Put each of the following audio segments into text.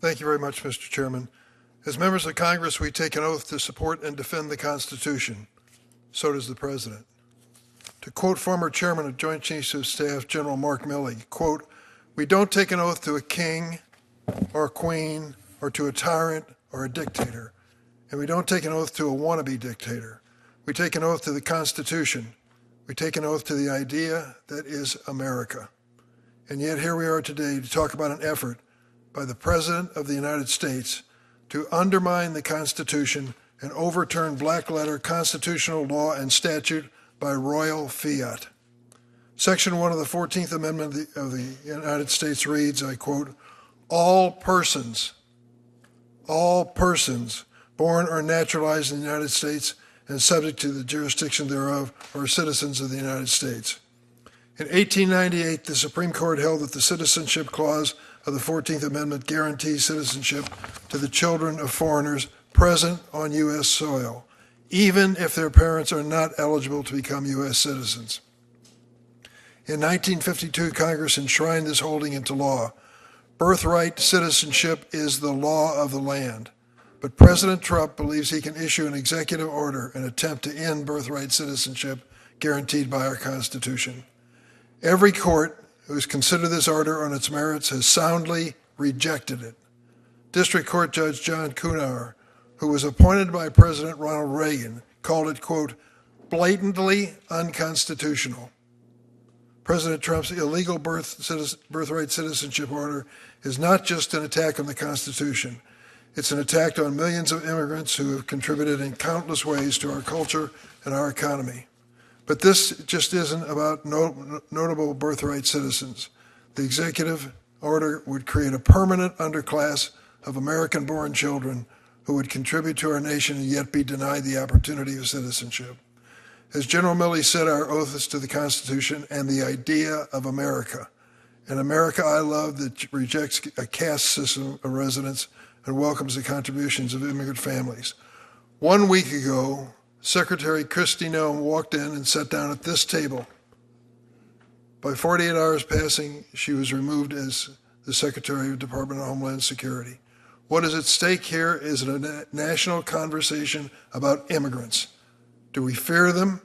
Thank you very much, Mr. Chairman. As members of Congress, we take an oath to support and defend the Constitution. So does the President. To quote former Chairman of Joint Chiefs of Staff, General Mark Milley, quote, "We don't take an oath to a king or a queen or to a tyrant or a dictator, and we don't take an oath to a wannabe dictator. We take an oath to the Constitution. We take an oath to the idea that is America." And yet here we are today to talk about an effort by the President of the United States to undermine the Constitution and overturn black-letter constitutional law and statute by royal fiat. Section 1 of the 14th Amendment of the United States reads, I quote, all persons born or naturalized in the United States and subject to the jurisdiction thereof are citizens of the United States." In 1898, the Supreme Court held that the Citizenship Clause of the 14th Amendment guarantees citizenship to the children of foreigners present on U.S. soil, even if their parents are not eligible to become U.S. citizens. In 1952, Congress enshrined this holding into law. Birthright citizenship is the law of the land. But President Trump believes he can issue an executive order and attempt to end birthright citizenship guaranteed by our Constitution. Every court who has considered this order on its merits has soundly rejected it. District Court Judge John Kunauer, who was appointed by President Ronald Reagan, called it, quote, blatantly unconstitutional. President Trump's illegal birthright citizenship order is not just an attack on the Constitution. It's an attack on millions of immigrants who have contributed in countless ways to our culture and our economy. But this just isn't about notable birthright citizens. The executive order would create a permanent underclass of American-born children who would contribute to our nation and yet be denied the opportunity of citizenship. As General Milley said, our oath is to the Constitution and the idea of America. An America I love that rejects a caste system of residence and welcomes the contributions of immigrant families. 1 week ago, Secretary Kristi Noem walked in and sat down at this table. By 48 hours passing, she was removed as the Secretary of the Department of Homeland Security. What is at stake here is a national conversation about immigrants. Do we fear them?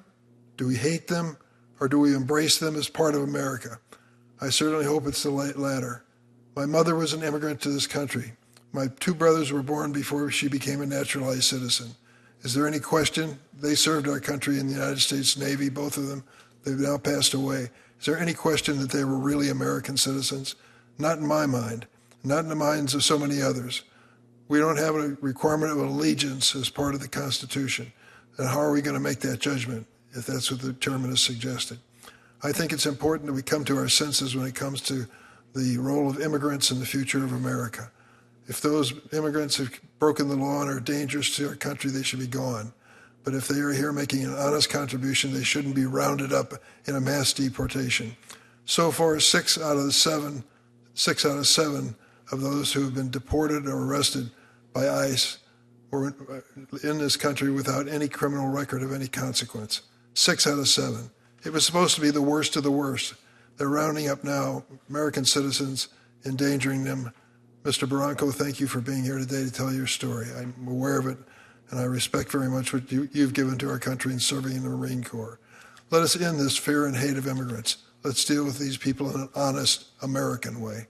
Do we hate them? Or do we embrace them as part of America? I certainly hope it's the latter. My mother was an immigrant to this country. My 2 brothers were born before she became a naturalized citizen. Is there any question? They served our country in the United States Navy, both of them. They've now passed away. Is there any question that they were really American citizens? Not in my mind, not in the minds of so many others. We don't have a requirement of allegiance as part of the Constitution. And how are we going to make that judgment if that's what the chairman has suggested? I think it's important that we come to our senses when it comes to the role of immigrants in the future of America. If those immigrants have broken the law and are dangerous to our country, they should be gone. But if they are here making an honest contribution, they shouldn't be rounded up in a mass deportation. So far, 6 out of 7 of those who have been deported or arrested by ICE were in this country without any criminal record of any consequence. 6 out of 7. It was supposed to be the worst of the worst. They're rounding up now American citizens, endangering them. Mr. Barranco, thank you for being here today to tell your story. I'm aware of it, and I respect very much what you've given to our country in serving in the Marine Corps. Let us end this fear and hate of immigrants. Let's deal with these people in an honest American way.